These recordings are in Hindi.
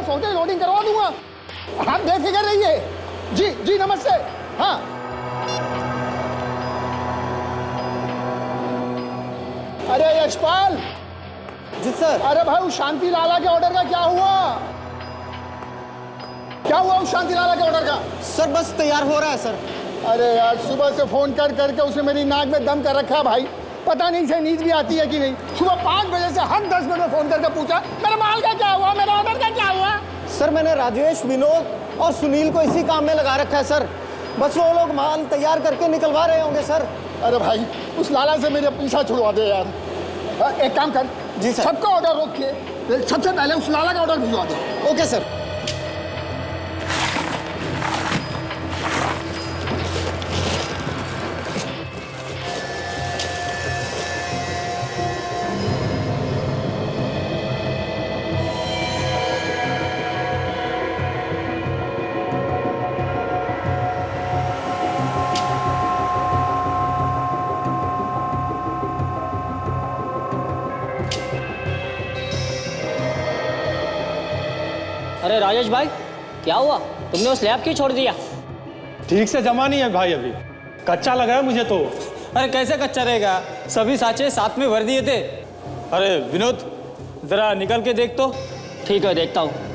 सोचे लोडिंग करवा दूंगा। आप बेफिक्र रहिए। जी जी नमस्ते। हाँ अरे यशपाल। जी सर। अरे भाई उस शांति लाला के ऑर्डर का क्या हुआ? क्या हुआ उस शांति लाला के ऑर्डर का? सर बस तैयार हो रहा है सर। अरे यार सुबह से फोन कर करके उसने मेरी नाक में दम कर रखा है भाई। पता नहीं से नींद भी आती है कि नहीं। सुबह 5 बजे से हर 10 मिनट में फोन करके पूछा मेरे माल का क्या हुआ, मेरे ऑर्डर का क्या हुआ। सर मैंने राजेश, विनोद और सुनील को इसी काम में लगा रखा है सर। बस वो लोग माल तैयार करके निकलवा रहे होंगे सर। अरे भाई उस लाला से मेरे पीछा छुड़वा दे यार। एक काम कर। जी सर। सबका ऑर्डर रोक के सबसे पहले उस लाला का ऑर्डर भिजवा दे। Okay sir. अरे राजेश भाई क्या हुआ, तुमने वो स्लैब क्यों छोड़ दिया? ठीक से जमा नहीं है भाई, अभी कच्चा लगा है मुझे तो। अरे कैसे कच्चा रहेगा, सभी साँचे साथ में भर दिए थे। अरे विनोद जरा निकल के देख तो। ठीक है देखता हूँ।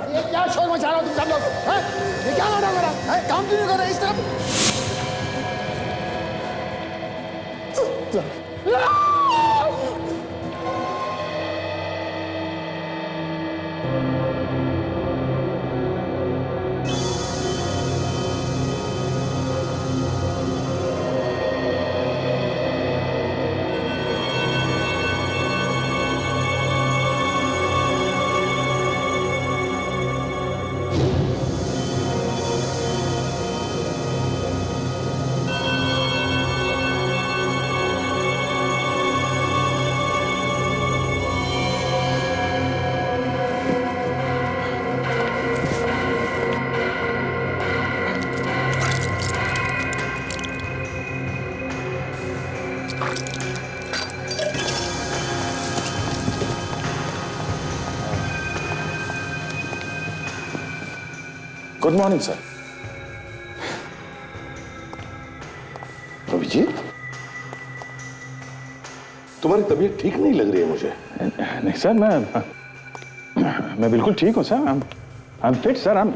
ये क्या शोर मचा रहा हो तुम सब लोग? ये क्या नाटक हो रहा है? काम क्यों नहीं कर रहे इस तरफ? Good morning sir. अभिजीत, तुम्हारी तबीयत ठीक नहीं लग रही है मुझे। नहीं सर, मैं बिल्कुल ठीक हूँ sir. I am fit sir. I am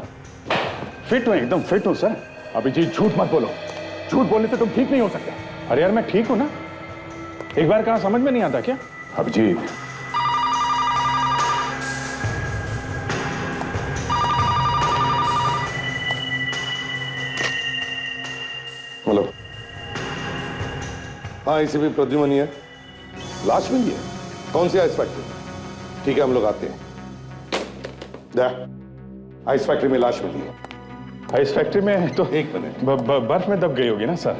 fit हूँ, एकदम फिट हूँ सर। अभिजीत झूठ मत बोलो, झूठ बोलने से तुम ठीक नहीं हो सकते। अरे यार मैं ठीक हूँ ना, एक बार कहा समझ में नहीं आता क्या? अभिजीत, हेलो। हाँ एसीपी प्रद्युमन है। लाश मिली है? कौन सी आइस फैक्ट्री? ठीक है हम लोग आते हैं। आइस फैक्ट्री में लाश मिली है। आइस फैक्ट्री में तो एक मिनट, बर्फ में दब गई होगी ना सर?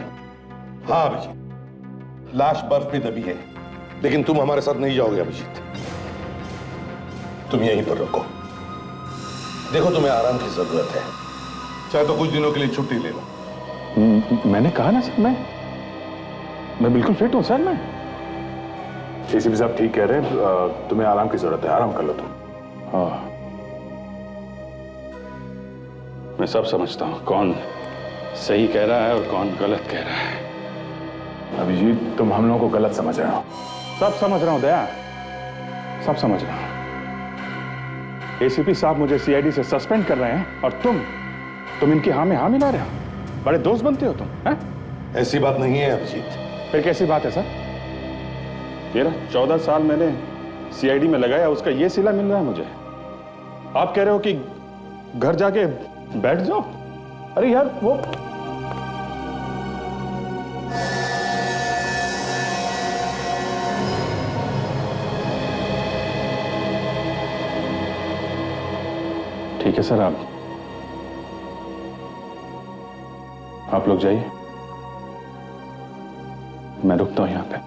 हाँ अभिजीत, लाश बर्फ में दबी है, लेकिन तुम हमारे साथ नहीं जाओगे अभिजीत। तुम यहीं पर रुको। देखो तुम्हें आराम की जरूरत है, चाहे तो कुछ दिनों के लिए छुट्टी ले लो। मैंने कहा ना सर, मैं बिल्कुल फिट हूँ सर। मैं एसीपी साहब ठीक कह रहे हैं, तुम्हें आराम की जरूरत है, आराम कर लो तुम। हाँ मैं सब समझता हूँ कौन सही कह रहा है और कौन गलत कह रहा है। अभिजीत तुम हम लोगों को गलत समझ रहे हो। सब समझ रहा हूँ दया, सब समझ रहा हूँ। एसीपी साहब मुझे सीआईडी से सस्पेंड कर रहे हैं और तुम इनकी हाँ में हाँ मिला रहे हो। बड़े दोस्त बनते हो तुम, हैं? ऐसी बात नहीं है अभिजीत। फिर कैसी बात है सर? 13-14 साल मैंने सीआईडी में लगाया, उसका ये सिला मिल रहा है मुझे। आप कह रहे हो कि घर जाके बैठ जाओ? अरे यार वो ठीक है सर, आप आप लोग जाइए, मैं रुकता हूं यहां पे।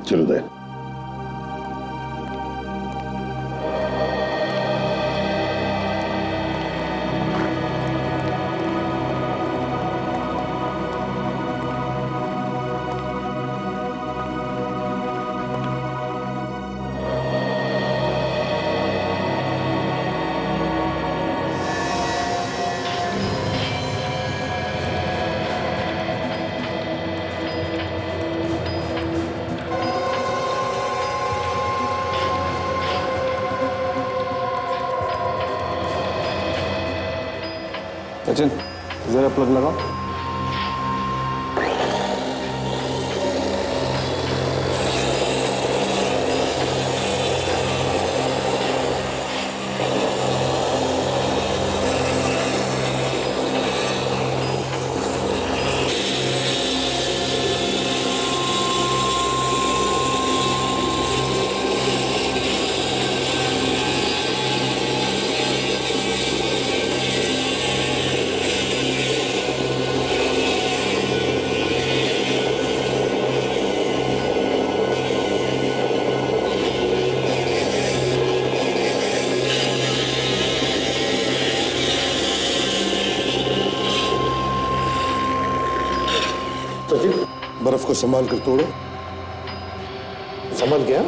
चलो दे। सचिन जरा प्लग लगाओ। बर्फ को संभाल कर तोड़ो। संभाल गया।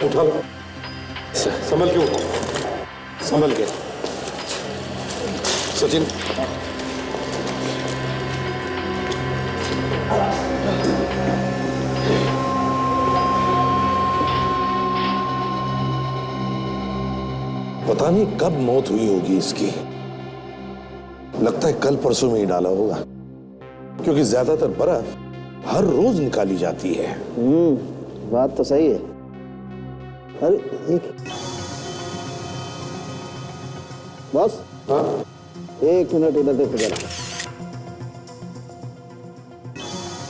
उठा लो, संभल के उठो, संभल के। सचिन पता नहीं कब मौत हुई होगी इसकी। लगता है कल परसों में ही डाला होगा, क्योंकि ज्यादातर बर्फ हर रोज निकाली जाती है। बात तो सही है। अरे एक बॉस, हाँ 1 मिनट इधर देखो जरा।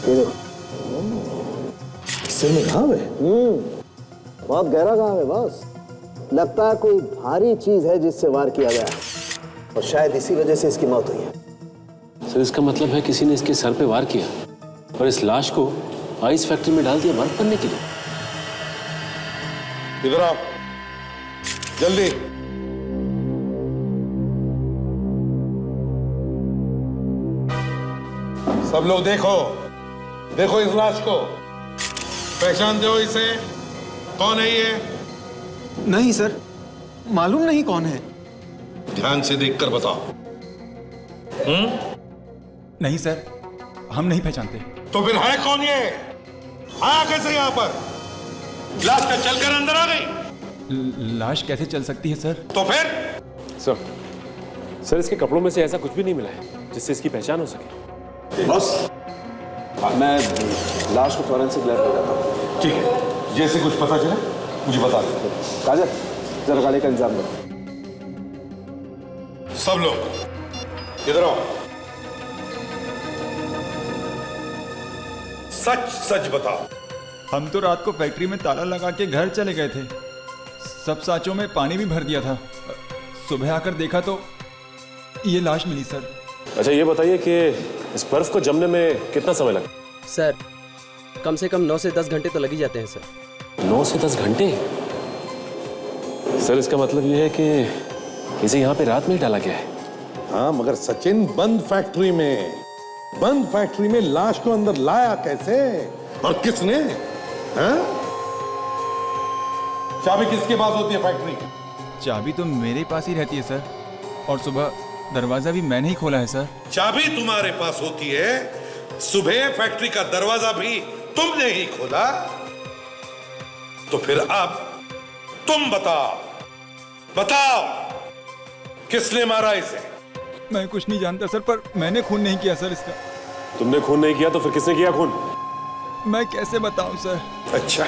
ये देखो, सिर में घाव है। बहुत गहरा घाव है बॉस। लगता है कोई भारी चीज है जिससे वार किया गया और शायद इसी वजह से इसकी मौत हुई है। सर इसका मतलब है किसी ने इसके सर पे वार किया और इस लाश को आइस फैक्ट्री में डाल दिया बर्फ बनने के लिए। इधर आओ जल्दी। सब लोग देखो, देखो इस लाश को। पहचानते हो इसे? कौन है ये? नहीं सर, मालूम नहीं कौन है। ध्यान से देखकर बताओ। नहीं सर, हम नहीं पहचानते। तो फिर है कौन ये? आया कैसे यहां पर? लाश का चलकर अंदर आ गई। लाश कैसे चल सकती है सर? तो फिर? सर इसके कपड़ों में से ऐसा कुछ भी नहीं मिला है जिससे इसकी पहचान हो सके। बॉस, मैं लाश को फॉरेंसिक लैब ले जाता हूँ। ठीक है, जैसे कुछ पता चले मुझे बता दो। काजल, जरा गाड़ी का इंतजाम करो। सब लोग इधर आओ। सच सच बताओ। हम तो रात को फैक्ट्री में ताला लगा के घर चले गए थे। सब साँचों में पानी भी भर दिया था। सुबह आकर देखा तो ये लाश मिली सर। अच्छा ये बताइए कि इस बर्फ को जमने में कितना समय लगा? सर कम से कम 9 से 10 घंटे तो लग ही जाते हैं सर। 9 से 10 घंटे? सर इसका मतलब ये है कि इसे यहाँ पे रात में ही डाला गया है। हाँ, मगर सचिन बंद फैक्ट्री में, बंद फैक्ट्री में लाश को अंदर लाया कैसे और किसने? हाँ? चाबी किसके पास होती है फैक्ट्री की? चाबी तो मेरे पास ही रहती है सर, और सुबह दरवाजा भी मैंने ही खोला है सर। चाबी तुम्हारे पास होती है, सुबह फैक्ट्री का दरवाजा भी तुमने ही खोला, तो फिर अब तुम बताओ किसने मारा इसे? मैं कुछ नहीं जानता सर, पर मैंने खून नहीं किया सर इसका। तुमने खून नहीं किया तो फिर किसने किया खून? मैं कैसे बताऊं सर? अच्छा,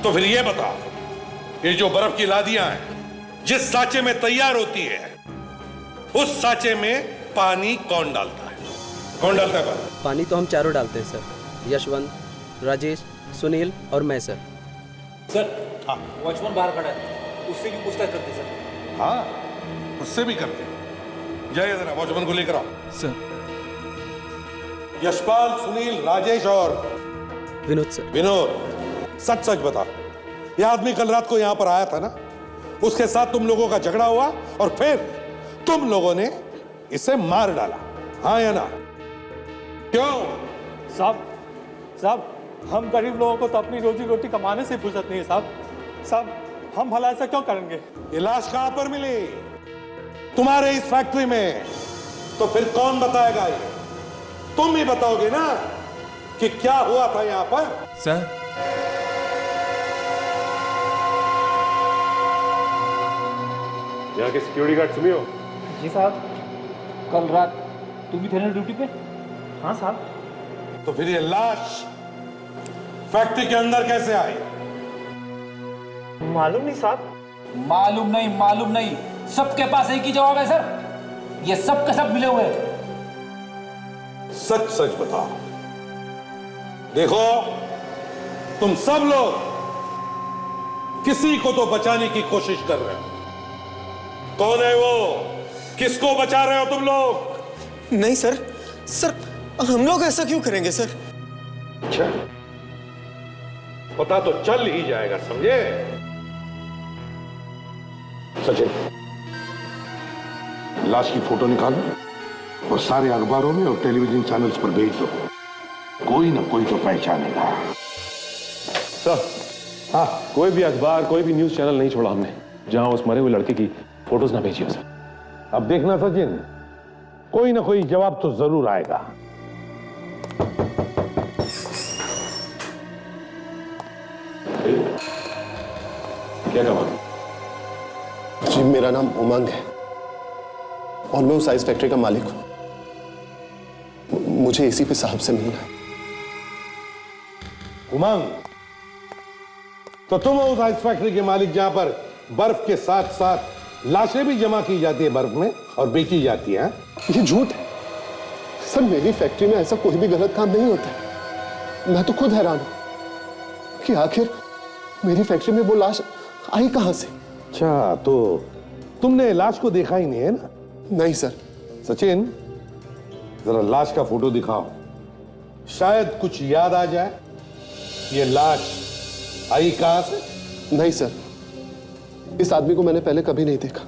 तो फिर ये बताओ, ये जो बर्फ की लादियां हैं जिस साँचे में तैयार होती है, उस साँचे में पानी कौन डालता है? कौन डालता है पानी तो हम चारों डालते हैं सर, यशवंत, राजेश, सुनील और मैं सर। सर हाँ, वॉचमैन बाहर खड़ा है, उससे भी पूछताछ करते सर। हाँ, उससे भी करते हैं। जाइए जरा वॉचमैन को लेकर आओ। सर। यशपाल, सुनील, राजेश और विनोद सर। विनोद, सच सच बता, यह आदमी कल रात को यहां पर आया था ना? उसके साथ तुम लोगों का झगड़ा हुआ और फिर तुम लोगों ने इसे मार डाला, हाँ या ना? क्यों? साहब हम गरीब लोगों को तो अपनी रोजी रोटी कमाने से फुर्सत नहीं है साहब, हम भला ऐसा क्यों करेंगे? ये लाश कहां पर मिली? तुम्हारे इस फैक्ट्री में। तो फिर कौन बताएगा ये? तुम ही बताओगे ना कि क्या हुआ था यहां पर? सर, यहाँ के सिक्योरिटी गार्ड सुनियो। जी साहब, कल रात तुम भी थे ना ड्यूटी पे? हाँ साहब। तो फिर ये लाश फैक्ट्री के अंदर कैसे आई? मालूम नहीं साहब। मालूम नहीं, सबके पास एक ही जवाब है सर, ये सब के सब मिले हुए हैं। सच सच बताओ। देखो, तुम सब लोग किसी को तो बचाने की कोशिश कर रहे हो। कौन है वो? किसको बचा रहे हो तुम लोग? नहीं सर, हम लोग ऐसा क्यों करेंगे सर? अच्छा, पता तो चल ही जाएगा, समझे? सचिन, लाश की फोटो निकालो और सारे अखबारों में और टेलीविजन चैनल्स पर भेज दो। कोई ना कोई तो पहचानेगा। सर, हाँ, कोई भी अखबार, कोई भी न्यूज चैनल नहीं छोड़ा हमने जहां उस मरे हुए लड़के की फोटोज ना भेजी हो सर। अब देखना सचिन, कोई ना कोई जवाब तो जरूर आएगा। क्या कहा? जी, मेरा नाम उमंग है और मैं उस आइस फैक्ट्री का मालिक हूं। मुझे एसीपी साहब से मिलना है। उमंग, तो तुम हो उस आइस फैक्ट्री के मालिक जहां पर बर्फ के साथ साथ लाशें भी जमा की जाती है बर्फ में और बेची जाती है? ये झूठ है सर, मेरी फैक्ट्री में ऐसा कोई भी गलत काम नहीं होता। मैं तो खुद हैरान हूं कि आखिर मेरी फैक्ट्री में वो लाश आई कहां से। अच्छा, तो तुमने लाश को देखा ही नहीं है ना? नहीं सर। सचिन, जरा लाश का फोटो दिखाओ, शायद कुछ याद आ जाए। ये लाश आई कहां से? नहीं सर, इस आदमी को मैंने पहले कभी नहीं देखा।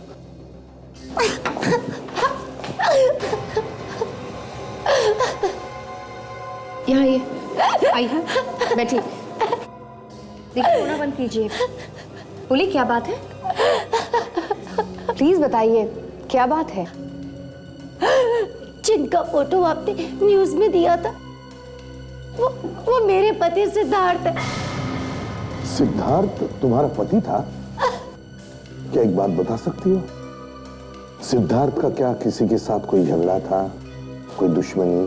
यहाँ ये आइए, बैठिए। देखिए, रोना बंद कीजिए। बोलिए, क्या बात है? प्लीज बताइए, क्या बात है? जिनका फोटो आपने न्यूज में दिया था, वो मेरे पति सिद्धार्थ है। सिद्धार्थ तुम्हारा पति था? क्या एक बात बता सकती हो? सिद्धार्थ का क्या किसी के साथ कोई झगड़ा था, कोई दुश्मनी?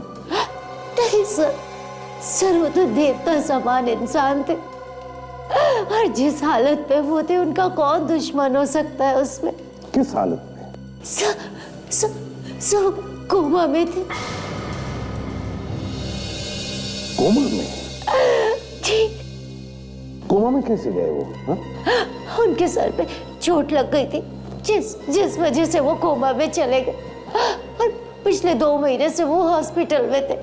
नहीं सर, वो तो देवता समान इंसान थे और जिस हालत पे वो थे, उनका कौन दुश्मन हो सकता है उसमें? किस हालत में? कोमा में थे। कोमा में? जी। कोमा में कैसे गए वो? हा? उनके सर पे चोट लग गई थी, जिस वजह से वो कोमा में चले गए और पिछले 2 महीने से वो हॉस्पिटल में थे।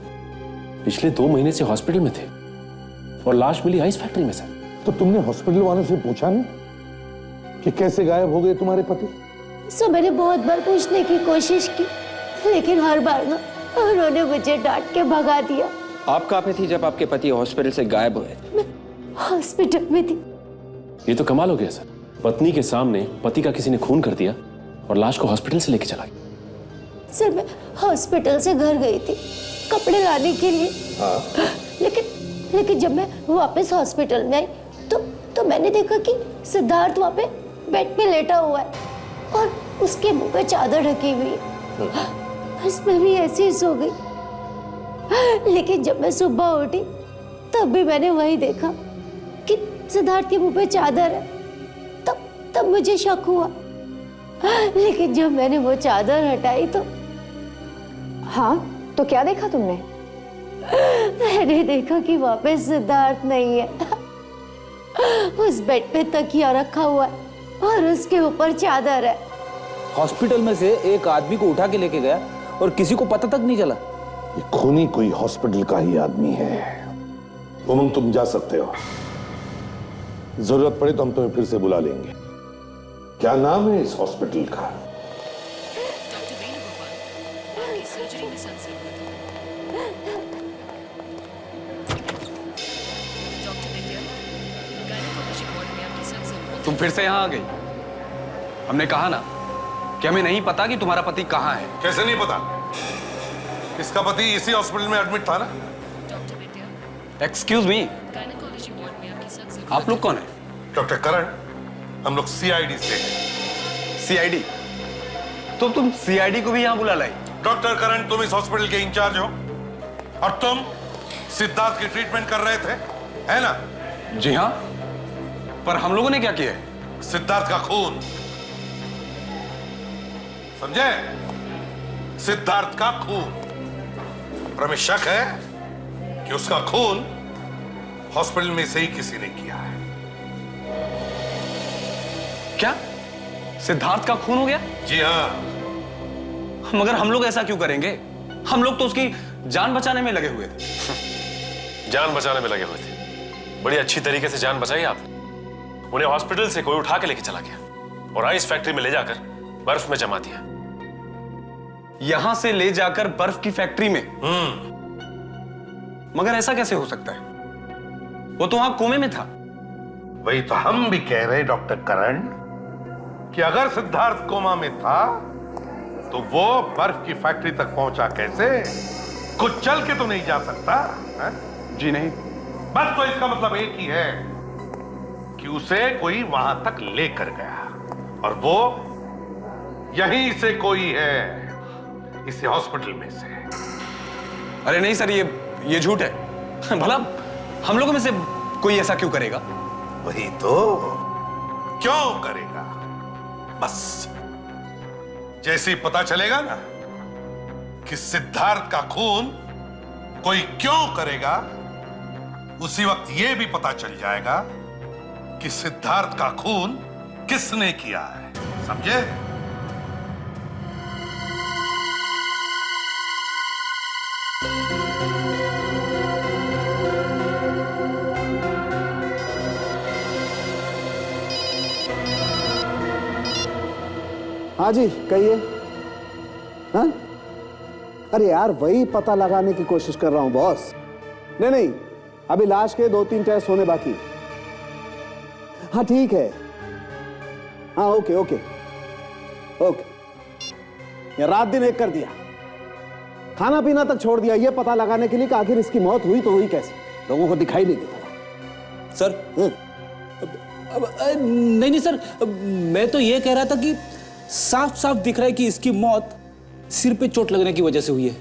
पिछले 2 महीने से हॉस्पिटल में थे और लाश मिली आइस फैक्ट्री में सर। तो तुमने हॉस्पिटल वालों से पूछा नहीं कि कैसे गायब हो गए तुम्हारे पति? सर, मैंने बहुत बार पूछने की कोशिश की, लेकिन हर बार ना उन्होंने मुझे डांट के भगा दिया। आप कहाँ पे थी जब आपके पति हॉस्पिटल से गायब हुए? मैं हॉस्पिटल में थी। ये तो कमाल हो गया सर, पत्नी के सामने पति का किसी ने खून कर दिया और लाश को हॉस्पिटल से लेके चला गया। सर मैं हॉस्पिटल से घर गई थी कपड़े लाने के लिए। लेकिन जब मैं वापस हॉस्पिटल में आई तो मैंने देखा कि सिद्धार्थ वहाँ पे बेड पे लेटा हुआ है और उसके मुंह पे चादर ढकी हुई है। बस मैं भी ऐसे ही सो गई। लेकिन जब मैं सुबह उठी तब भी मैंने वही देखा कि सिद्धार्थ के मुंह पे चादर है। तब मुझे शक हुआ। लेकिन जब मैंने वो चादर हटाई तो हाँ, तो क्या देखा तुमने? मैंने देखा कि वहां पे सिद्धार्थ नहीं है। उस बेड पे तकिया रखा हुआ है और उसके ऊपर चादर है। हॉस्पिटल में से एक आदमी को उठा के लेके गया और किसी को पता तक नहीं चला। ये खूनी कोई हॉस्पिटल का ही आदमी है। उमंग तुम जा सकते हो, जरूरत पड़े तो हम तुम्हें फिर से बुला लेंगे। क्या नाम है इस हॉस्पिटल का? तुम फिर से यहाँ आ गई। हमने कहा ना कि हमें नहीं पता कि तुम्हारा पति कहाँ है। कैसे नहीं पता? इसका पति इसी हॉस्पिटल में एडमिट था ना। एक्सक्यूज मी, आप लोग कौन है? डॉक्टर करण, हम लोग सीआईडी से हैं। सीआईडी? तो तुम सीआईडी को भी यहाँ बुला लाई? डॉक्टर करण, तुम इस हॉस्पिटल के इंचार्ज हो और तुम सिद्धार्थ की ट्रीटमेंट कर रहे थे, है ना? जी हाँ, पर हम लोगों ने क्या किया है? सिद्धार्थ का खून, समझे? सिद्धार्थ का खून। और हमें शक है कि उसका खून हॉस्पिटल में से ही किसी ने किया है। क्या सिद्धार्थ का खून हो गया? जी हाँ। मगर हम लोग ऐसा क्यों करेंगे? हम लोग तो उसकी जान बचाने में लगे हुए थे। जान बचाने में लगे हुए थे? बड़ी अच्छी तरीके से जान बचाई आपने। उन्हें हॉस्पिटल से कोई उठा के लेके चला गया और आइस फैक्ट्री में ले जाकर बर्फ में जमा दिया। यहां से ले जाकर बर्फ की फैक्ट्री में? मगर ऐसा कैसे हो सकता है? वो तो वहां कोमे में था। वही तो हम भी कह रहे डॉक्टर करण कि अगर सिद्धार्थ कोमा में था तो वो बर्फ की फैक्ट्री तक पहुंचा कैसे? कुछ चल के तो नहीं जा सकता है? जी नहीं। बस तो इसका मतलब एक ही है कि उसे कोई वहां तक लेकर गया और वो यहीं से कोई है, इस हॉस्पिटल में से। अरे नहीं सर, ये झूठ है। भला हम लोगों में से कोई ऐसा क्यों करेगा? वही तो, क्यों करेगा? बस जैसे ही पता चलेगा ना कि सिद्धार्थ का खून कोई क्यों करेगा, उसी वक्त यह भी पता चल जाएगा कि सिद्धार्थ का खून किसने किया है। समझे? हाँ जी कहिए। हाँ, अरे यार वही पता लगाने की कोशिश कर रहा हूं बॉस। नहीं, अभी लाश के 2-3 टेस्ट होने बाकी। हाँ ठीक है। हाँ ओके। ये रात दिन एक कर दिया, खाना पीना तक छोड़ दिया, ये पता लगाने के लिए कि आखिर इसकी मौत हुई तो हुई कैसे, लोगों को दिखाई नहीं देता। सर नहीं सर, मैं तो ये कह रहा था कि साफ साफ दिख रहा है कि इसकी मौत सिर पे चोट लगने की वजह से हुई है।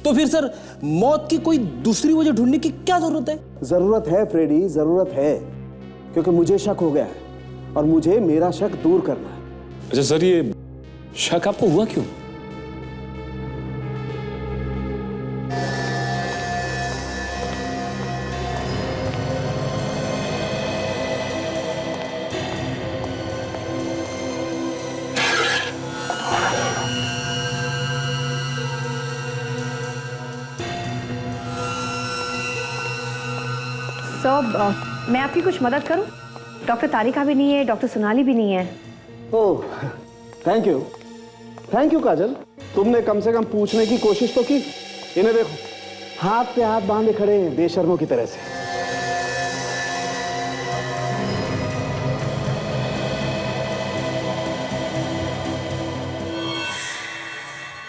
तो फिर सर मौत की कोई दूसरी वजह ढूंढने की क्या जरूरत है? जरूरत है फ्रेडी, जरूरत है, क्योंकि मुझे शक हो गया है और मुझे मेरा शक दूर करना है। अच्छा सर, ये शक आपको हुआ क्यों? मैं आपकी कुछ मदद करूं? डॉक्टर तारिका भी नहीं है, डॉक्टर सोनाली भी नहीं है। ओह थैंक यू काजल। तुमने कम से कम पूछने की कोशिश तो की। इन्हें देखो, हाथ पे हाथ बांधे खड़े हैं बेशर्मों की तरह से।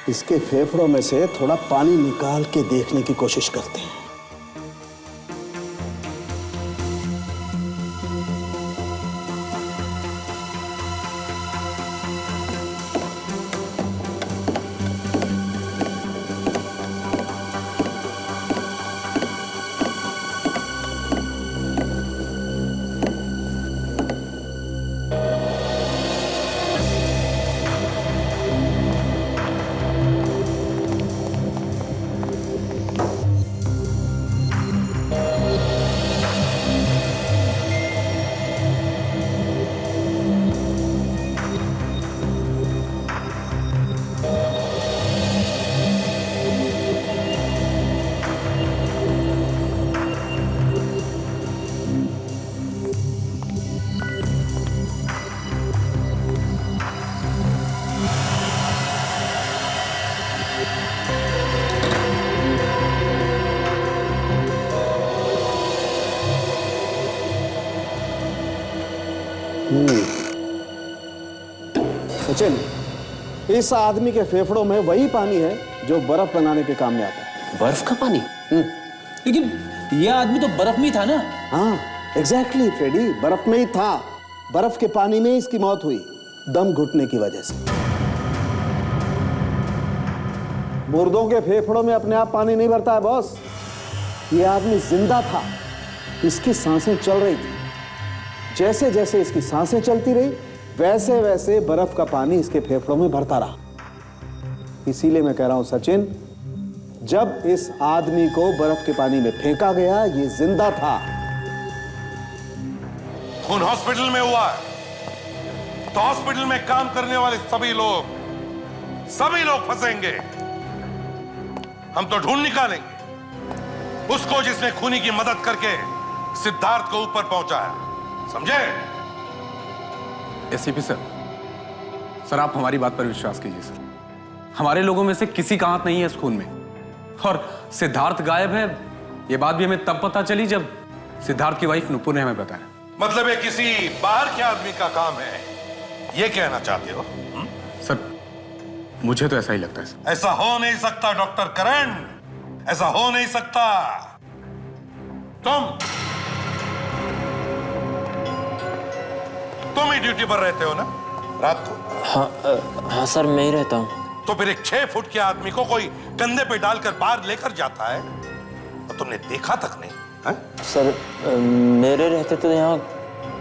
इसके फेफड़ों में से थोड़ा पानी निकाल के देखने की कोशिश करते हैं। सचिन, इस आदमी के फेफड़ों में वही पानी है जो बर्फ बनाने के काम में आता है। बर्फ का पानी? लेकिन यह आदमी तो बर्फ में ही था ना? हाँ, एग्जैक्टली फ्रेडी, बर्फ में ही था। बर्फ के पानी में इसकी मौत हुई, दम घुटने की वजह से। मुर्दों के फेफड़ों में अपने आप पानी नहीं भरता है बॉस। यह आदमी जिंदा था, इसकी सांसें चल रही थी। जैसे जैसे इसकी सांसें चलती रही, वैसे वैसे बर्फ का पानी इसके फेफड़ों में भरता रहा। इसीलिए मैं कह रहा हूं सचिन, जब इस आदमी को बर्फ के पानी में फेंका गया, ये जिंदा था। खून हॉस्पिटल में हुआ है तो हॉस्पिटल में काम करने वाले सभी लोग फंसेंगे। हम तो ढूंढ निकालेंगे उसको जिसने खूनी की मदद करके सिद्धार्थ को ऊपर पहुंचाया, समझे? एसीपी सर, आप हमारी बात पर विश्वास कीजिए सर। हमारे लोगों में से किसी का हाथ नहीं है इस खून में। और सिद्धार्थ गायब है, यह बात भी हमें तब पता चली जब सिद्धार्थ की वाइफ नुपुर ने हमें बताया। मतलब ये किसी बाहर के आदमी का काम है, ये कहना चाहते हो? सर, मुझे तो ऐसा ही लगता है सर। ऐसा हो नहीं सकता डॉक्टर करण, ऐसा हो नहीं सकता। तुम ही ड्यूटी पर रहते हो ना रात को? हाँ सर, मैं ही रहता हूँ। तो फिर एक 6 फुट के आदमी को कोई कंधे पे डालकर बाहर लेकर जाता है तो तुमने देखा तक नहीं है? सर, मेरे रहते तो यहाँ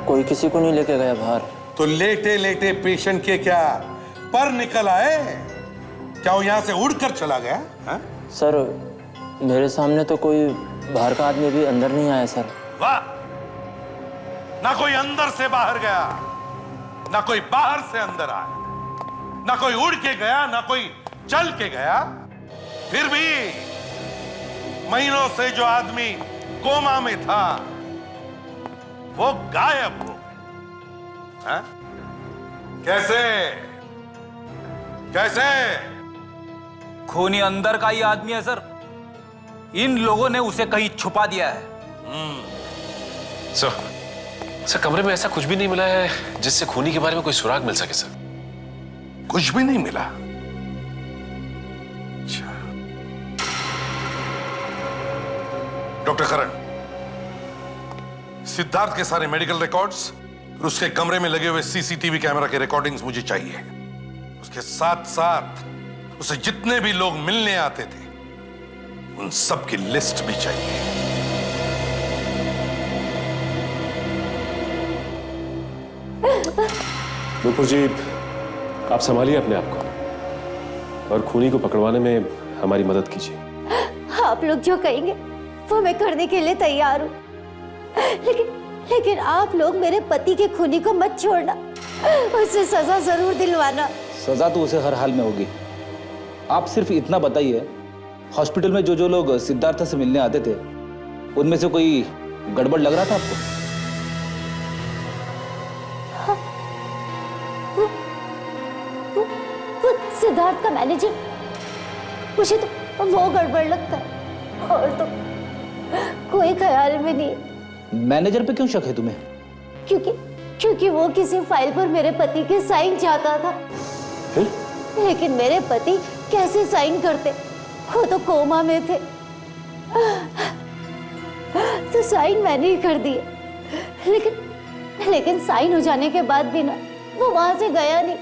कोई किसी को नहीं लेके गया बाहर। तो लेटे लेटे पेशेंट के क्या पर निकल आए? क्या वो यहाँ से उड़कर चला गया है? सर, मेरे सामने तो कोई बाहर का आदमी भी अंदर नहीं आया सर। वाह, ना कोई अंदर से बाहर गया, ना कोई बाहर से अंदर आया, ना कोई उड़ के गया, ना कोई चल के गया। फिर भी महीनों से जो आदमी कोमा में था वो गायब हो गया। कैसे? खूनी अंदर का ही आदमी है सर। इन लोगों ने उसे कहीं छुपा दिया है। सर, कमरे में ऐसा कुछ भी नहीं मिला है जिससे खूनी के बारे में कोई सुराग मिल सके सर। कुछ भी नहीं मिला? अच्छा। डॉक्टर करण, सिद्धार्थ के सारे मेडिकल रिकॉर्ड्स और उसके कमरे में लगे हुए सीसीटीवी कैमरा के रिकॉर्डिंग्स मुझे चाहिए। उसके साथ साथ उसे जितने भी लोग मिलने आते थे उन सब की लिस्ट भी चाहिए। नुपुर जी, आप संभालिए अपने आप को और खूनी को पकड़वाने में हमारी मदद कीजिए। आप लोग जो कहेंगे वो मैं करने के लिए तैयार हूँ, लेकिन आप लोग मेरे पति के खूनी को मत छोड़ना, उसे सजा जरूर दिलवाना। सजा तो उसे हर हाल में होगी। आप सिर्फ इतना बताइए, हॉस्पिटल में जो लोग सिद्धार्थ से मिलने आते थे उनमें से कोई गड़बड़ लग रहा था आपको? वो सिद्धार्थ का मैनेजर मुझे तो वो गड़बड़ लगता है और तो कोई ख्याल में नहीं। मैनेजर पे क्यों शक है तुम्हें? क्योंकि वो किसी फाइल पर मेरे पति के साइन चाहता था। लेकिन मेरे पति कैसे साइन करते, वो तो कोमा में थे। तो साइन मैंने ही कर दिए, लेकिन साइन हो जाने के बाद भी ना वो वहां से गया नहीं,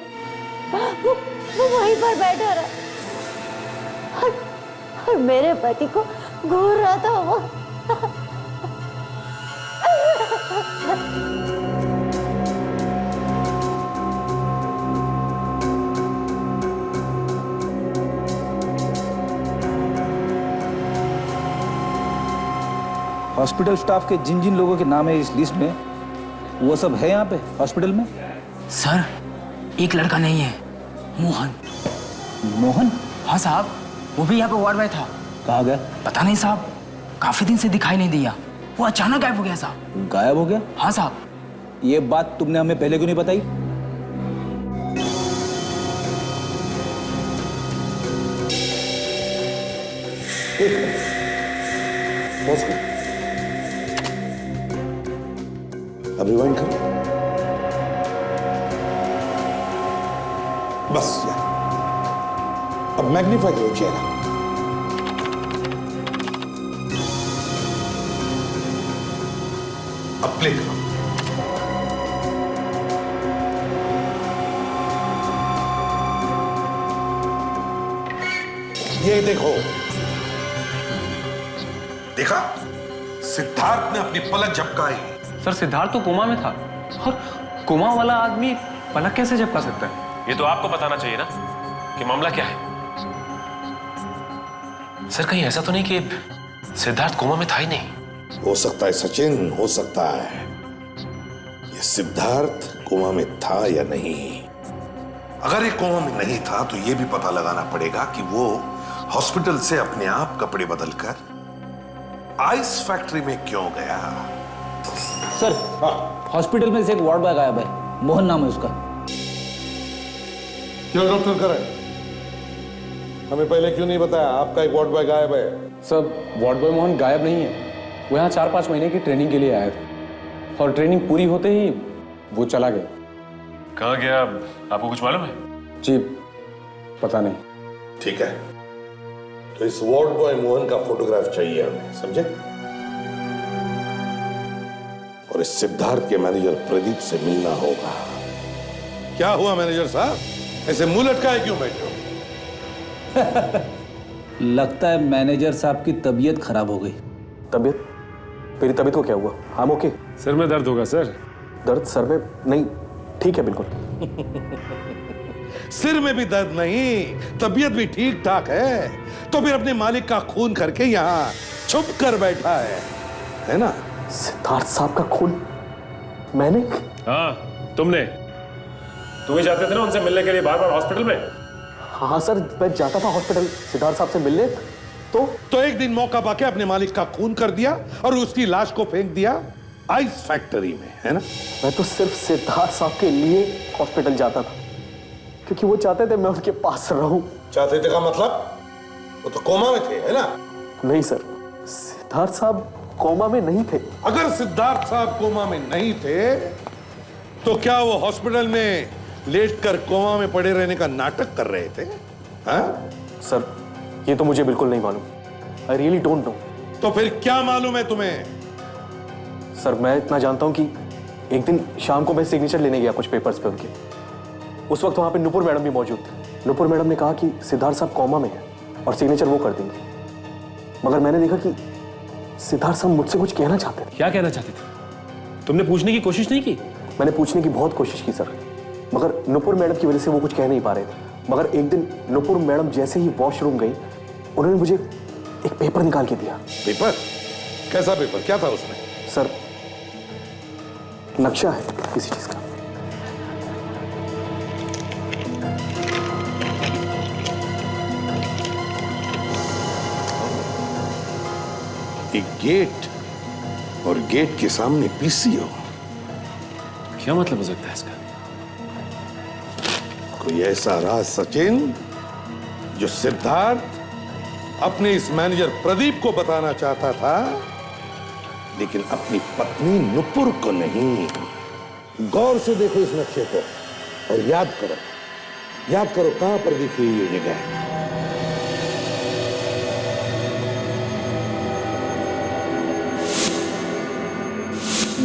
वो वहीं पर बैठा रहा और मेरे पति को घूर रहा था वो। हॉस्पिटल स्टाफ के जिन जिन लोगों के नाम है इस लिस्ट में, वो सब है यहाँ पे हॉस्पिटल में? सर, एक लड़का नहीं है, मोहन। मोहन? हाँ साहब, वो भी यहाँ पे वार्ड बॉय था। कहाँ गया? पता नहीं साहब, काफी दिन से दिखाई नहीं दिया। वो अचानक गायब हो गया साहब। गायब हो गया? हाँ साहब। ये बात तुमने हमें पहले क्यों नहीं बताई? बॉस को अब रिवाइंड करो। बस यार, अब मैग्नीफाई करो चेहरा। अब प्ले करो। ये देखो, देखा? सिद्धार्थ ने अपनी पलक झपकाई। सर, सिद्धार्थ तो कोमा में था और कोमा वाला आदमी पलक कैसे झपका सकता है? ये तो आपको बताना चाहिए ना कि मामला क्या है। सर, कहीं ऐसा तो नहीं कि सिद्धार्थ कोमा में था ही नहीं? हो सकता है सचिन, हो सकता है। ये सिद्धार्थ कोमा में था या नहीं। अगर ये कोमा में नहीं था तो ये भी पता लगाना पड़ेगा कि वो हॉस्पिटल से अपने आप कपड़े बदलकर आइस फैक्ट्री में क्यों गया। सर, हॉस्पिटल में से एक वार्ड बॉय गायब है, मोहन नाम है उसका। क्यों डॉक्टर करण, हमें पहले क्यों नहीं बताया आपका एक वार्ड बॉय गायब है? सर, वार्ड बॉय मोहन गायब नहीं है। वो यहाँ 4-5 महीने की ट्रेनिंग के लिए आया था और ट्रेनिंग पूरी होते ही वो चला गया। कहाँ गया, आपको कुछ मालूम है? जी, पता नहीं। ठीक है, तो इस वार्ड बॉय मोहन का फोटोग्राफ चाहिए हमें, समझे? और इस सिद्धार्थ के मैनेजर प्रदीप से मिलना होगा। क्या हुआ मैनेजर साहब, ऐसे मुंह लटकाए क्यों बैठे हो? लगता है मैनेजर साहब की तबीयत खराब हो गई। तबीयत? मेरी तबीयत को क्या हुआ? हम ओके? सर में दर्द होगा सर। दर्द सर में? नहीं, ठीक है बिल्कुल। सिर में भी दर्द नहीं, तबीयत भी ठीक ठाक है, तो फिर अपने मालिक का खून करके यहाँ छुप कर बैठा है ना? सिद्धार्थ साहब का खून? मैंने? हाँ, तुमने। तुम ही जाते थे ना उनसे मिलने के लिए बार बार हॉस्पिटल में? हाँ सर, मैं जाता था हॉस्पिटल सिद्धार्थ साहब से मिलने। तो एक दिन मौका पाके अपने मालिक का खून कर दिया और उसकी लाश को फेंक दिया आइस फैक्ट्री में, है ना? मैं तो सिर्फ सिद्धार्थ साहब के लिए हॉस्पिटल जाता था, क्योंकि वो चाहते थे मैं उनके पास रहूं। चाहते थे का मतलब? वो तो कोमा में थे, है ना? नहीं सर, सिद्धार्थ साहब कोमा में नहीं थे। अगर सिद्धार्थ साहब कोमा में नहीं थे तो क्या वो हॉस्पिटल में लेटकर कोमा में पड़े रहने का नाटक कर रहे थे? हाँ? सर, ये तो मुझे बिल्कुल नहीं मालूम। I really don't know. तो फिर क्या मालूम है तुम्हें? सर, मैं इतना जानता हूं कि एक दिन शाम को मैं सिग्नेचर लेने गया कुछ पेपर्स पे उनके। उस वक्त वहां पे नुपुर मैडम भी मौजूद थे। नुपुर मैडम ने कहा कि सिद्धार्थ साहब कोमा में है और सिग्नेचर वो कर देंगे। मगर मैंने देखा कि सिद्धार्थ साहब मुझसे कुछ कहना चाहते थे। क्या कहना चाहते थे? तुमने पूछने की कोशिश नहीं की? मैंने पूछने की बहुत कोशिश की सर, मगर नुपुर मैडम की वजह से वो कुछ कह नहीं पा रहे थे। मगर एक दिन नुपुर मैडम जैसे ही वॉशरूम गई, उन्होंने मुझे एक पेपर निकाल के दिया। पेपर? कैसा पेपर? क्या था उसमें? सर, नक्शा है किसी चीज का। एक गेट और गेट के सामने पीसीओ। क्या मतलब हो सकता है इसका? कोई ऐसा राज सचिन जो सिद्धार्थ अपने इस मैनेजर प्रदीप को बताना चाहता था, लेकिन अपनी पत्नी नुपुर को नहीं। गौर से देखो इस नक्शे को और याद करो कहां पर दिख रही है ये जगह।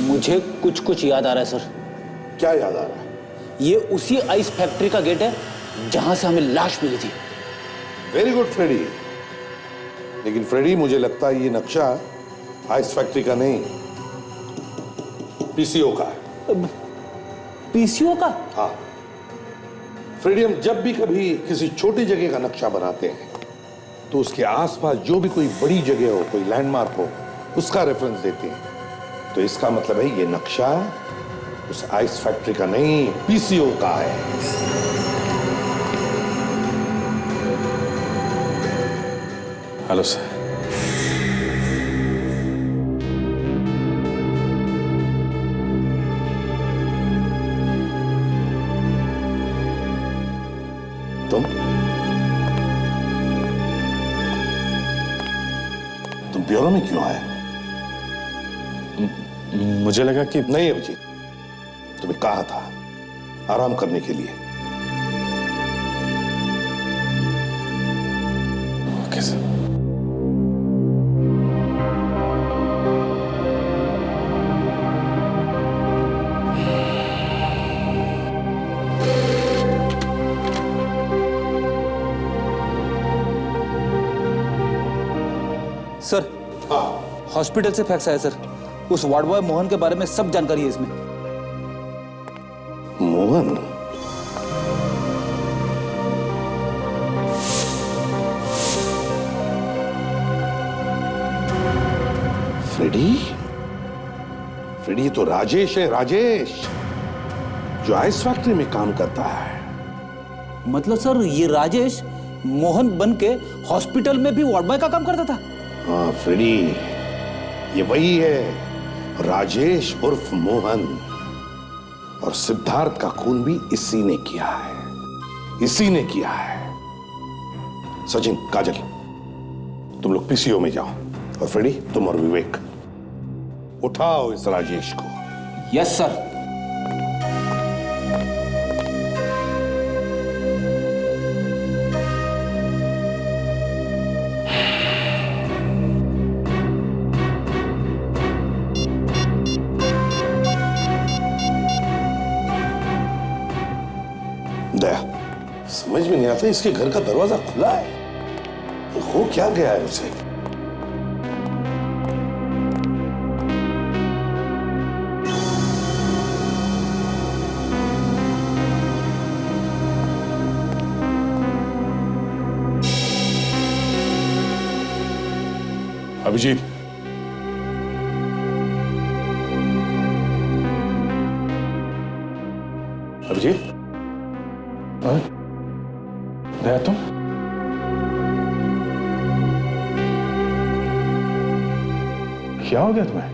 मुझे कुछ कुछ याद आ रहा है सर। क्या याद आ रहा है? ये उसी आइस फैक्ट्री का गेट है जहां से हमें लाश मिली थी। Very good Freddy. लेकिन फ्रेडी, मुझे लगता है ये नक्शा आइस फैक्ट्री का नहीं, पीसीओ का है। पीसीओ का? हाँ फ्रेडी, हम जब भी कभी किसी छोटी जगह का नक्शा बनाते हैं तो उसके आसपास जो भी कोई बड़ी जगह हो, कोई लैंडमार्क हो, उसका रेफरेंस देते हैं। तो इसका मतलब है ये नक्शा उस आइस फैक्ट्री का नहीं, पीसीओ का है। Hello sir. तुम ब्यूरो में क्यों आए? मुझे लगा कि नहीं अभिजीत, तुम्हें कहा था आराम करने के लिए। Okay sir. सर, हॉस्पिटल से फैक्स आया सर। उस वार्ड बॉय मोहन के बारे में सब जानकारी है इसमें। मोहन? फ्रेडी? फ्रेडी, ये तो राजेश है, राजेश, जो आइस फैक्ट्री में काम करता है। मतलब सर, ये राजेश मोहन बन के हॉस्पिटल में भी वार्ड बॉय का काम करता था? हाँ फ्रेडी, ये वही है, राजेश उर्फ मोहन। और सिद्धार्थ का खून भी इसी ने किया है, इसी ने किया है। सचिन, काजल, तुम लोग पीसीओ में जाओ, और फ्रेडी तुम और विवेक उठाओ इस राजेश को। Yes sir. दया, समझ में नहीं आता, इसके घर का दरवाजा खुला है, हो क्या गया है उसे? अभिजीत, अभिजीत, दया तुम? क्या हो गया तुम्हें?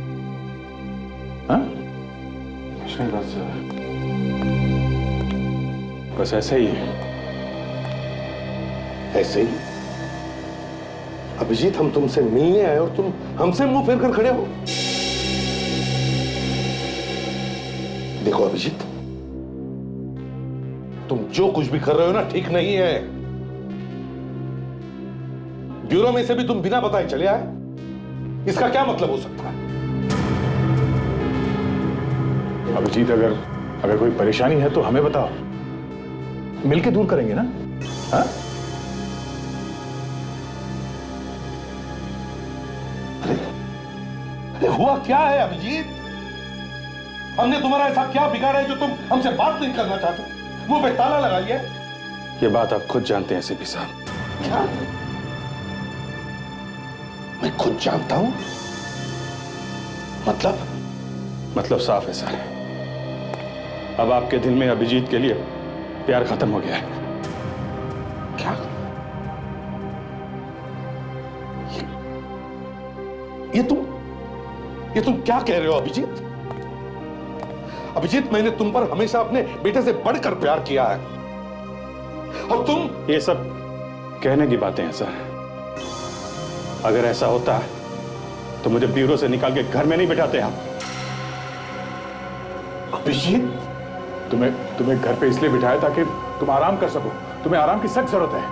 हाँ? कुछ नहीं, बस ऐसे ही है। ऐसे ही? अभिजीत, हम तुमसे मिलने आए और तुम हमसे मुंह फेर कर खड़े हो। देखो अभिजीत, तुम जो कुछ भी कर रहे हो ना, ठीक नहीं है। ब्यूरो में से भी तुम बिना बताए चले आए, इसका क्या मतलब हो सकता है? अभिजीत, अगर कोई परेशानी है तो हमें बताओ, मिलके दूर करेंगे ना? हाँ? अरे हुआ क्या है अभिजीत? हमने तुम्हारा ऐसा क्या बिगाड़ा है जो तुम हमसे बात नहीं करना चाहते? मुंह पे ताला लगा लिया? ये बात आप खुद जानते हैं सीपी साहब। क्या? मैं खुद जानता हूं? मतलब साफ है सर। अब आपके दिल में अभिजीत के लिए प्यार खत्म हो गया है। क्या? ये तुम क्या कह रहे हो अभिजीत? अभिजीत, मैंने तुम पर हमेशा अपने बेटे से बढ़कर प्यार किया है, और तुम? ये सब कहने की बातें हैं सर। अगर ऐसा होता तो मुझे ब्यूरो से निकाल के घर में नहीं बिठाते आप। अभिजीत, तुम्हें घर पे इसलिए बिठाया ताकि तुम आराम कर सको। तुम्हें आराम की सख्त जरूरत है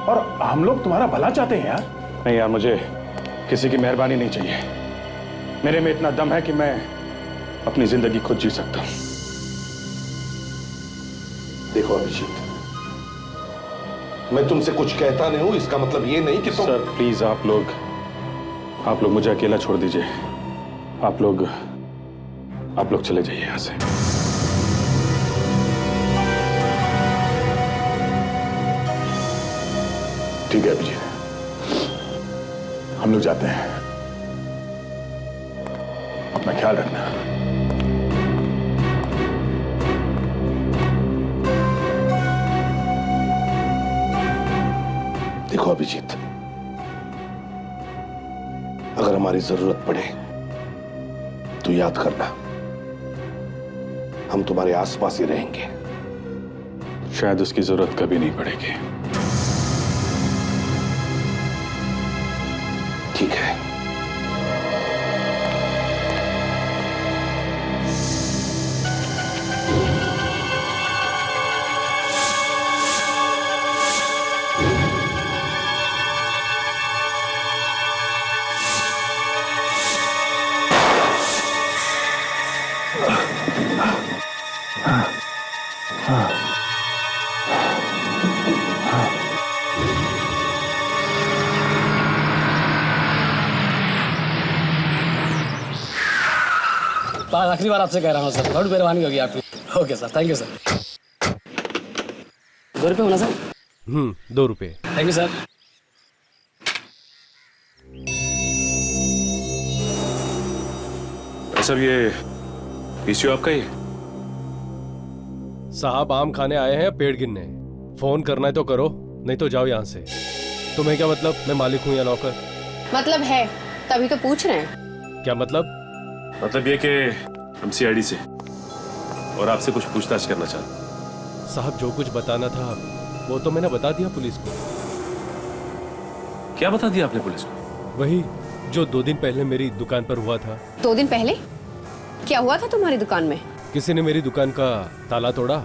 और हम लोग तुम्हारा भला चाहते हैं यार। नहीं यार, मुझे किसी की मेहरबानी नहीं चाहिए। मेरे में इतना दम है कि मैं अपनी जिंदगी खुद जी सकता हूं। देखो अभिजीत, मैं तुमसे कुछ कहता नहीं हूं, इसका मतलब ये नहीं कि सर प्लीज आप लोग मुझे अकेला छोड़ दीजिए। आप लोग चले जाइए यहां से। ठीक है अभिजीत, हम लोग जाते हैं। अपना ख्याल रखना। देखो अभिजीत, अगर हमारी जरूरत पड़े तो याद करना, हम तुम्हारे आसपास ही रहेंगे। शायद उसकी जरूरत कभी नहीं पड़ेगी। ठीक है। आखिरी बार आपसे कह रहा हूँ सर, बहुत मेहरबानी होगी आपकी। Okay sir, thank you sir. 2 रुपये होना सर? 2 रुपये। Thank you sir. सर ये पीसीओ आपका ही? साहब आम खाने आए हैं या पेड़ गिनने? फोन करना है तो करो, नहीं तो जाओ यहाँ से। तुम्हें क्या मतलब मैं मालिक हूँ या नौकर? मतलब है, तभी तो पूछ रहे हैं। क्या मतलब? मतलब ये कि हम सीआईडी से और आपसे कुछ पूछताछ करना चाहते। साहब जो कुछ बताना था वो तो मैंने बता दिया पुलिस को। क्या बता दिया आपने पुलिस को? वही जो 2 दिन पहले मेरी दुकान पर हुआ था। 2 दिन पहले क्या हुआ था तुम्हारी दुकान में? किसी ने मेरी दुकान का ताला तोड़ा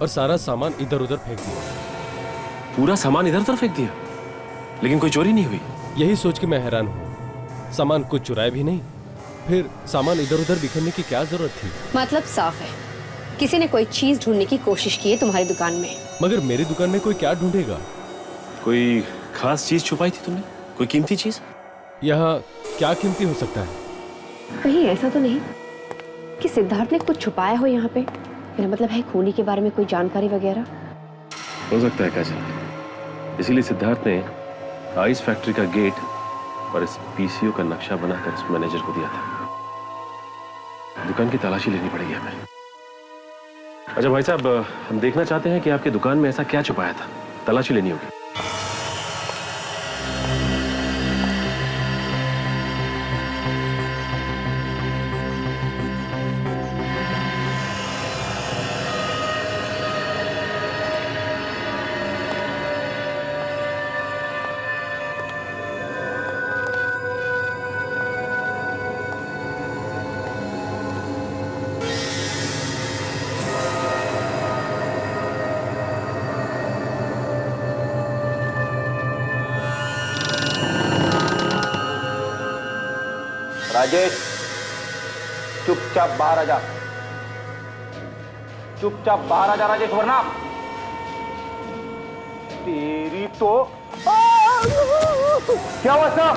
और सारा सामान इधर उधर फेंक दिया। पूरा सामान इधर उधर फेंक दिया? लेकिन कोई चोरी नहीं हुई? यही सोच के मैं हैरान हूँ, सामान कुछ चुराया भी नहीं, फिर सामान इधर उधर बिखरने की क्या जरूरत थी? मतलब साफ है, किसी ने कोई चीज ढूंढने की कोशिश की है तुम्हारी दुकान में। मगर मेरी दुकान में कोई क्या ढूंढेगा? कोई खास चीज छुपाई थी तुमने? कोई कीमती चीज? यहाँ क्या कीमती हो सकता है? कहीं ऐसा तो नहीं कि सिद्धार्थ ने कुछ छुपाया हो यहाँ पे? मेरा मतलब है खूनी के बारे में कोई जानकारी वगैरह? हो सकता है काजल, इसीलिए सिद्धार्थ ने आइस फैक्ट्री का गेट और इस पीसीओ का नक्शा बनाकर इस मैनेजर को दिया था। दुकान की तलाशी लेनी पड़ेगी हमें। अच्छा भाई साहब, हम देखना चाहते हैं कि आपकी दुकान में ऐसा क्या छुपाया था। तलाशी लेनी होगी। राजेश, चुपचाप बाहर आ जा। चुपचाप बाहर आ जा राजेश, वरना तेरी तो। क्या हुआ साहब?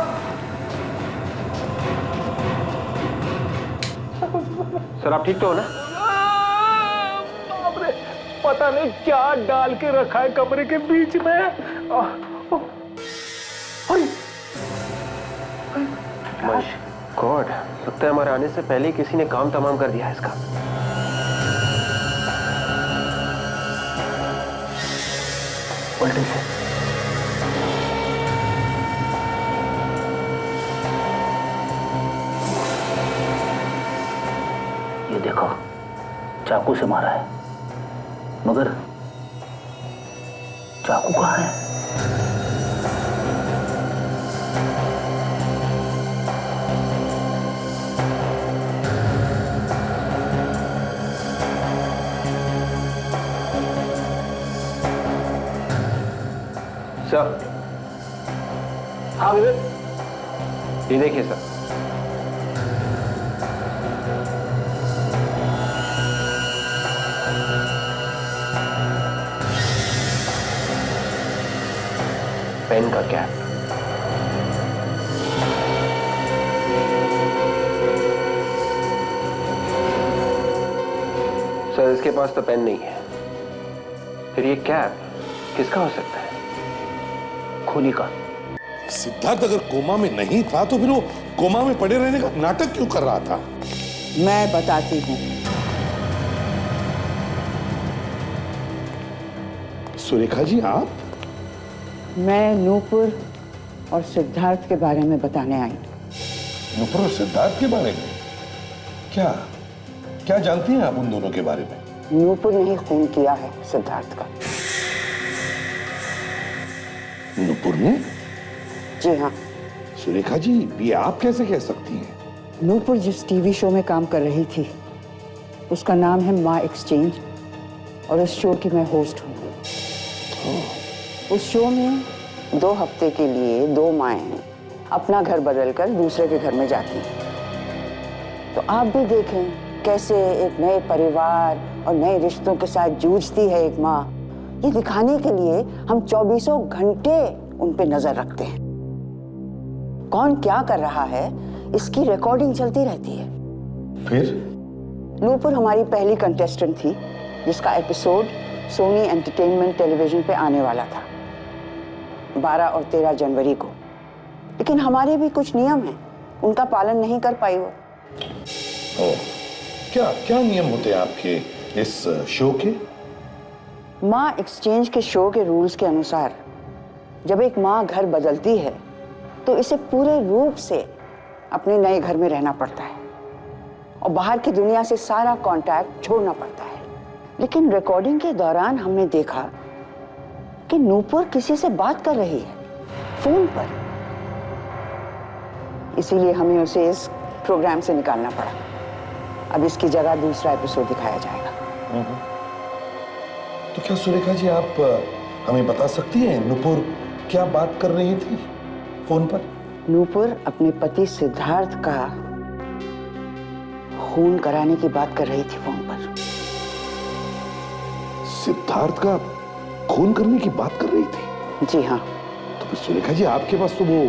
सर आप ठीक तो हो ना? बाप रे, पता नहीं क्या डाल के रखा है कमरे के बीच में। गॉड, लगता है हमारे आने से पहले ही किसी ने काम तमाम कर दिया है इसका। उल्टे से। ये देखो, चाकू से मारा है, मगर चाकू कहाँ है? बेटा। हाँ विवेक, ये देखिए सर। पेन का कैप। सर इसके पास तो पेन नहीं है, फिर ये कैप किसका हो सकता है? खूनी का। सिद्धार्थ अगर कोमा में नहीं था तो फिर वो कोमा में पड़े रहने का नाटक क्यों कर रहा था? मैं बताती हूँ। सुरेखा जी आप? मैं नूपुर और सिद्धार्थ के बारे में बताने आई। नूपुर और सिद्धार्थ के बारे में? क्या क्या जानती हैं आप उन दोनों के बारे में? नूपुर ने ही खून किया है सिद्धार्थ का। नूपुर ने? जी हाँ। सुरेखा जी ये आप कैसे कह सकती हैं? नूपुर जिस टीवी शो में काम कर रही थी उसका नाम है माँ एक्सचेंज और उस शो की मैं होस्ट हूँ। उस शो में 2 हफ्ते के लिए 2 माएँ अपना घर बदलकर दूसरे के घर में जाती हैं। तो आप भी देखें कैसे एक नए परिवार और नए रिश्तों के साथ जूझती है एक माँ। ये दिखाने के लिए हम 24 घंटे उन पे नजर रखते हैं। कौन क्या कर रहा है इसकी रिकॉर्डिंग चलती रहती है। फिर? नूपुर हमारी पहली कंटेस्टेंट थी जिसका एपिसोड सोनी एंटरटेनमेंट टेलीविजन पे आने वाला था 12 और 13 जनवरी को। लेकिन हमारे भी कुछ नियम हैं, उनका पालन नहीं कर पाई वो। क्या क्या नियम होते हैं आपके इस शो के? माँ एक्सचेंज के शो के रूल्स के अनुसार जब एक माँ घर बदलती है तो इसे पूरे रूप से अपने नए घर में रहना पड़ता है और बाहर की दुनिया से सारा कांटेक्ट छोड़ना पड़ता है। लेकिन रिकॉर्डिंग के दौरान हमने देखा कि नूपुर किसी से बात कर रही है फोन पर। इसीलिए हमें उसे इस प्रोग्राम से निकालना पड़ा। अब इसकी जगह दूसरा एपिसोड दिखाया जाएगा। तो क्या सुरेखा जी आप हमें बता सकती हैं नूपुर क्या बात कर रही थी फोन पर? नूपुर अपने पति सिद्धार्थ का खून कराने की बात कर रही थी फोन पर। सिद्धार्थ का खून करने की बात कर रही थी? जी हाँ। तो फिर सुरेखा जी आपके पास तो वो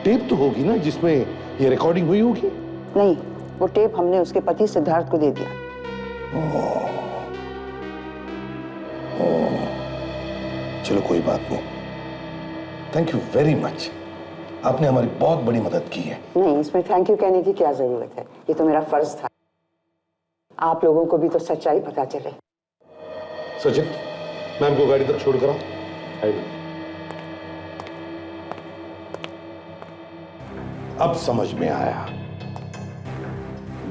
टेप तो होगी ना जिसमें ये रिकॉर्डिंग हुई होगी? नहीं, वो टेप हमने उसके पति सिद्धार्थ को दे दिया। चलो कोई बात नहीं। थैंक यू वेरी मच, आपने हमारी बहुत बड़ी मदद की है। नहीं, इसमें थैंक यू कहने की क्या जरूरत है, ये तो मेरा फर्ज था। आप लोगों को भी तो सच्चाई पता चले। सचिन, मैम को गाड़ी तक छोड़ कर आओ। अब समझ में आया।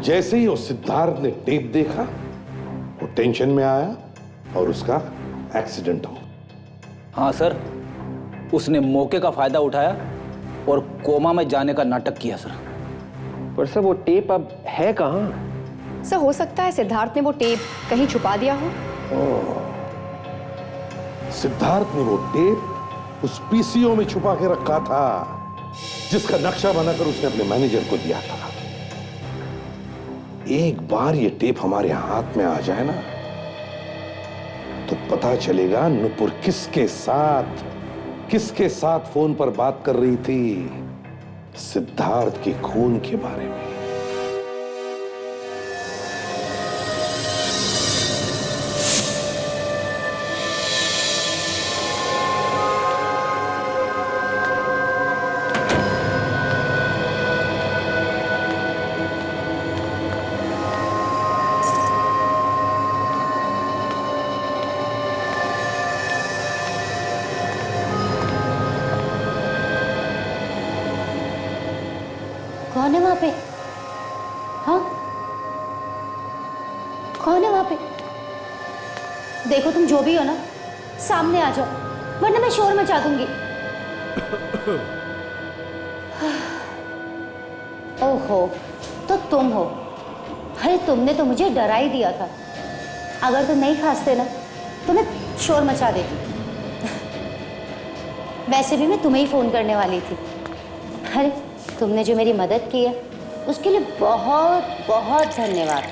जैसे ही वो सिद्धार्थ ने टेप देखा वो टेंशन में आया और उसका एक्सीडेंट हो। हाँ सर, उसने मौके का फायदा उठाया और कोमा में जाने का नाटक किया सर। पर सर वो टेप अब है कहाँ? सर हो सकता है सिद्धार्थ ने वो टेप कहीं छुपा दिया हो। सिद्धार्थ ने वो टेप उस पीसीओ में छुपा के रखा था जिसका नक्शा बनाकर उसने अपने मैनेजर को दिया था। एक बार ये टेप हमारे हाथ में आ जाए ना तो पता चलेगा नूपुर किसके साथ फोन पर बात कर रही थी सिद्धार्थ के खून के बारे में। कौन है वहां पे? हाँ, कौन है वहां पे? देखो तुम जो भी हो ना, सामने आ जाओ वरना मैं शोर मचा दूंगी। ओहो, तो तुम हो। अरे तुमने तो मुझे डरा ही दिया था। अगर तुम नहीं खांसते ना तो मैं शोर मचा देती। वैसे भी मैं तुम्हें ही फ़ोन करने वाली थी। अरे तुमने जो मेरी मदद की है उसके लिए बहुत बहुत धन्यवाद।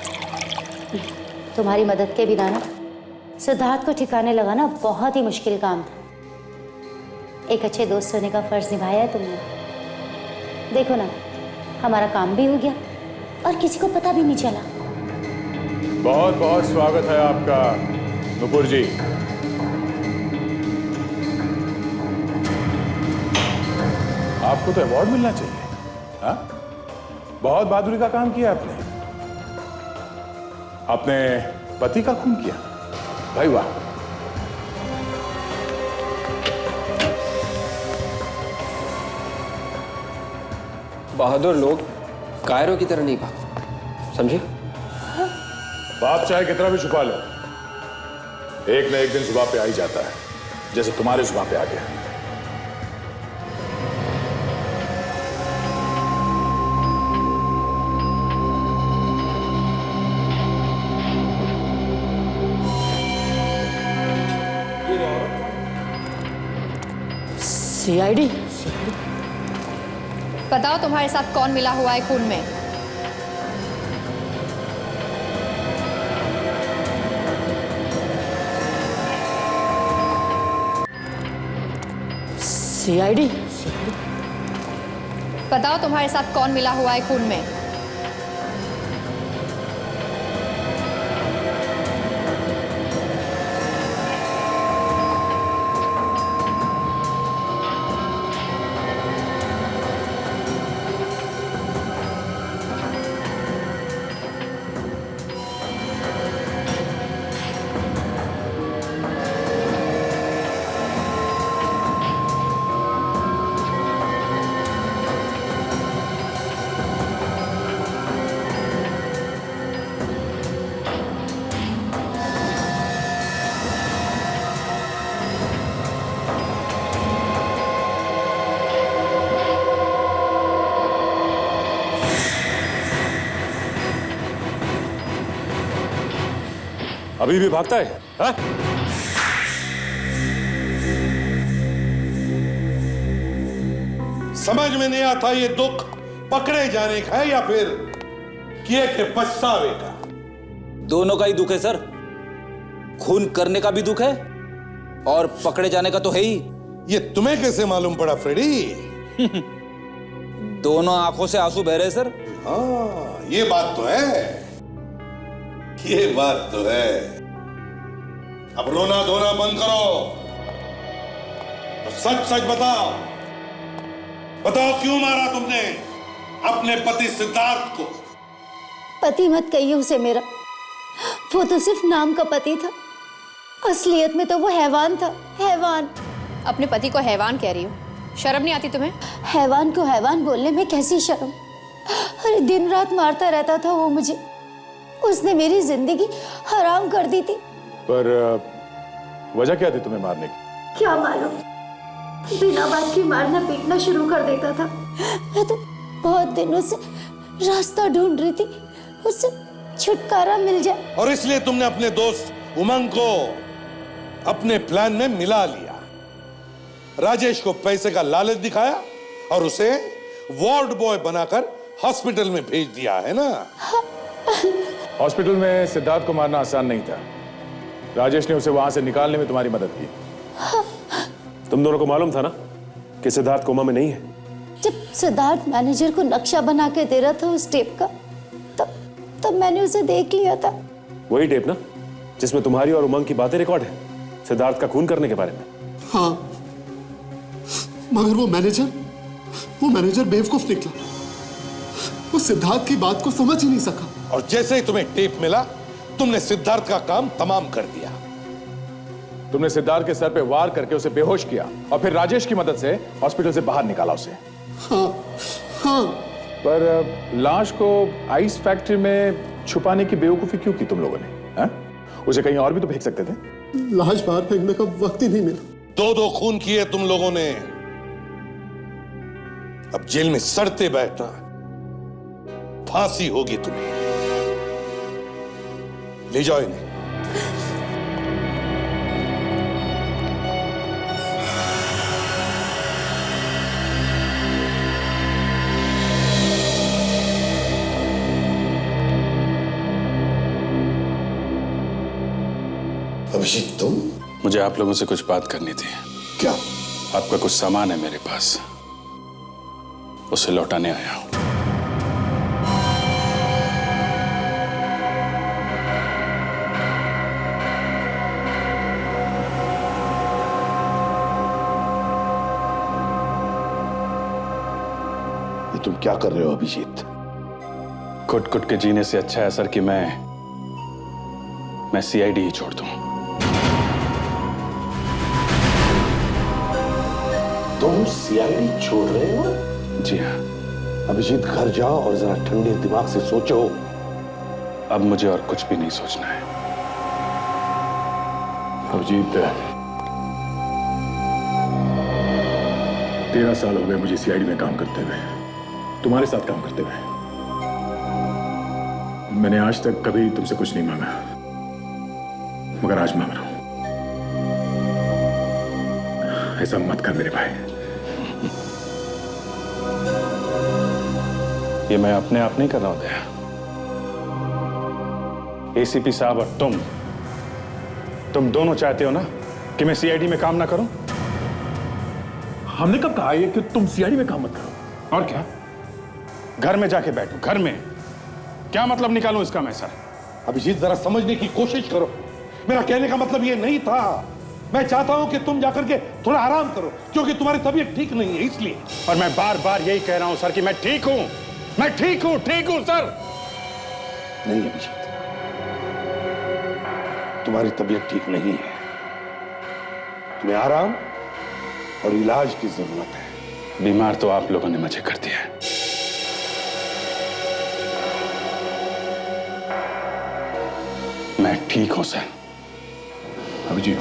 तुम्हारी मदद के बिना ना सिद्धार्थ को ठिकाने लगाना बहुत ही मुश्किल काम था। एक अच्छे दोस्त होने का फर्ज निभाया है तुमने। देखो ना, हमारा काम भी हो गया और किसी को पता भी नहीं चला। बहुत बहुत स्वागत है आपका नुपुर जी। आपको तो अवार्ड मिलना चाहिए। हाँ? बहुत बहादुरी का काम किया आपने। आपने पति का खून किया, भाई वाह। बहादुर लोग कायरों की तरह नहीं भागते, समझे? बाप चाहे कितना भी छुपा लो, एक न एक दिन जुबान पे आ ही जाता है, जैसे तुम्हारे जुबान पे आ गया। CID? बताओ तुम्हारे साथ कौन मिला हुआ है खून में? CID? बताओ तुम्हारे साथ कौन मिला हुआ है खून में? अभी भी भागता है? हा? समझ में नहीं आता ये दुख पकड़े जाने का है या फिर किए के पछतावे का? दोनों का ही दुख है सर। खून करने का भी दुख है और पकड़े जाने का तो है ही। ये तुम्हें कैसे मालूम पड़ा फ्रेडी? दोनों आंखों से आंसू बह रहे सर। हाँ, ये बात तो है, ये बात तो है। अब रोना धोना बंद करो, तो सच सच बताओ, बताओ क्यों मारा तुमने अपने पति सिद्धार्थ को? पति मत कहिए उसे मेरा, वो तो सिर्फ नाम का पति था, असलियत में तो वो हैवान था, हैवान। अपने पति को हैवान कह रही हो? शर्म नहीं आती तुम्हें? हैवान को हैवान बोलने में कैसी शर्म? अरे दिन रात मारता रहता था वो मुझे, उसने मेरी जिंदगी हराम कर दी थी। पर वजह क्या थी तुम्हें मारने की? क्या मालूम, बिना बात की मारना पीटना शुरू कर देता था। मैं तो बहुत दिनों से रास्ता ढूंढ रही थी, उससे छुटकारा मिल जाए। और इसलिए तुमने अपने दोस्त उमंग को अपने प्लान में मिला लिया, राजेश को पैसे का लालच दिखाया और उसे वार्ड बॉय बनाकर हॉस्पिटल में भेज दिया, है ना? हॉस्पिटल में सिद्धार्थ को मारना आसान नहीं था। राजेश ने उसे वहां से निकालने में तुम्हारी मदद की। तुम दोनों को मालूम था ना कि सिद्धार्थ कोमा में नहीं है? जब सिद्धार्थ मैनेजर को नक्शा बना के दे रहा था उस टेप का, तब मैंने उसे देख लिया था। वही टेप ना जिसमें तुम्हारी और उमंग की बातें रिकॉर्ड है, सिद्धार्थ का खून करने के बारे में। हाँ, मगर वो मैनेजर बेवकूफ निकला। वो सिद्धार्थ की बात को समझ ही नहीं सका। और जैसे ही तुम्हें टेप मिला, तुमने सिद्धार्थ का काम तमाम कर दिया। तुमने सिद्धार्थ के सर पे वार करके उसे बेहोश किया और फिर राजेश की मदद से हॉस्पिटल से बाहर निकाला उसे। हाँ। पर लाश को आइस फैक्ट्री में छुपाने की बेवकूफी क्यों की तुम लोगों ने? हा? उसे कहीं और भी तो फेंक सकते थे। लाश बाहर फेंकने का वक्त ही नहीं मिला। दो खून किए तुम लोगों ने, अब जेल में सड़ते बैठना, फांसी होगी तुम्हें। ले जाओ इन्हें। अभिजीत तुम? मुझे आप लोगों से कुछ बात करनी थी। क्या? आपका कुछ सामान है मेरे पास, उसे लौटाने आया हूं। ये तुम क्या कर रहे हो अभिजीत? कुट कुट के जीने से अच्छा है सर कि मैं सीआईडी ही छोड़ दूं। तुम सीआईडी छोड़ रहे हो? जी हाँ। अभिजीत घर जाओ और जरा ठंडे दिमाग से सोचो। अब मुझे और कुछ भी नहीं सोचना है। अभिजीत, 13 साल हो गए मुझे सीआईडी में काम करते हुए, तुम्हारे साथ काम करते हुए। मैंने आज तक कभी तुमसे कुछ नहीं मांगा, मगर आज मांग रहा हूं। ऐसा मत कर मेरे भाई। ये मैं अपने आप नहीं कर रहा हूं दया। एसीपी साहब और तुम दोनों चाहते हो ना कि मैं सीआईडी में काम ना करूं? हमने कब कहा है कि तुम सीआईडी में काम मत करो? और क्या, घर में जाके बैठो। घर में क्या मतलब निकालूं इसका मैं सर? अभिजीत जरा समझने की कोशिश करो। मेरा कहने का मतलब ये नहीं था। मैं चाहता हूं कि तुम जाकर के थोड़ा आराम करो, क्योंकि तुम्हारी तबीयत ठीक नहीं है इसलिए। और मैं बार बार यही कह रहा हूं सर कि मैं ठीक हूं, मैं ठीक हूं सर। नहीं अभिजीत, तुम्हारी तबीयत ठीक नहीं है। तुम्हें आराम और इलाज की जरूरत है। बीमार तो आप लोगों ने मुझे कर दिया है। मैं ठीक हूं सर। अभिजीत,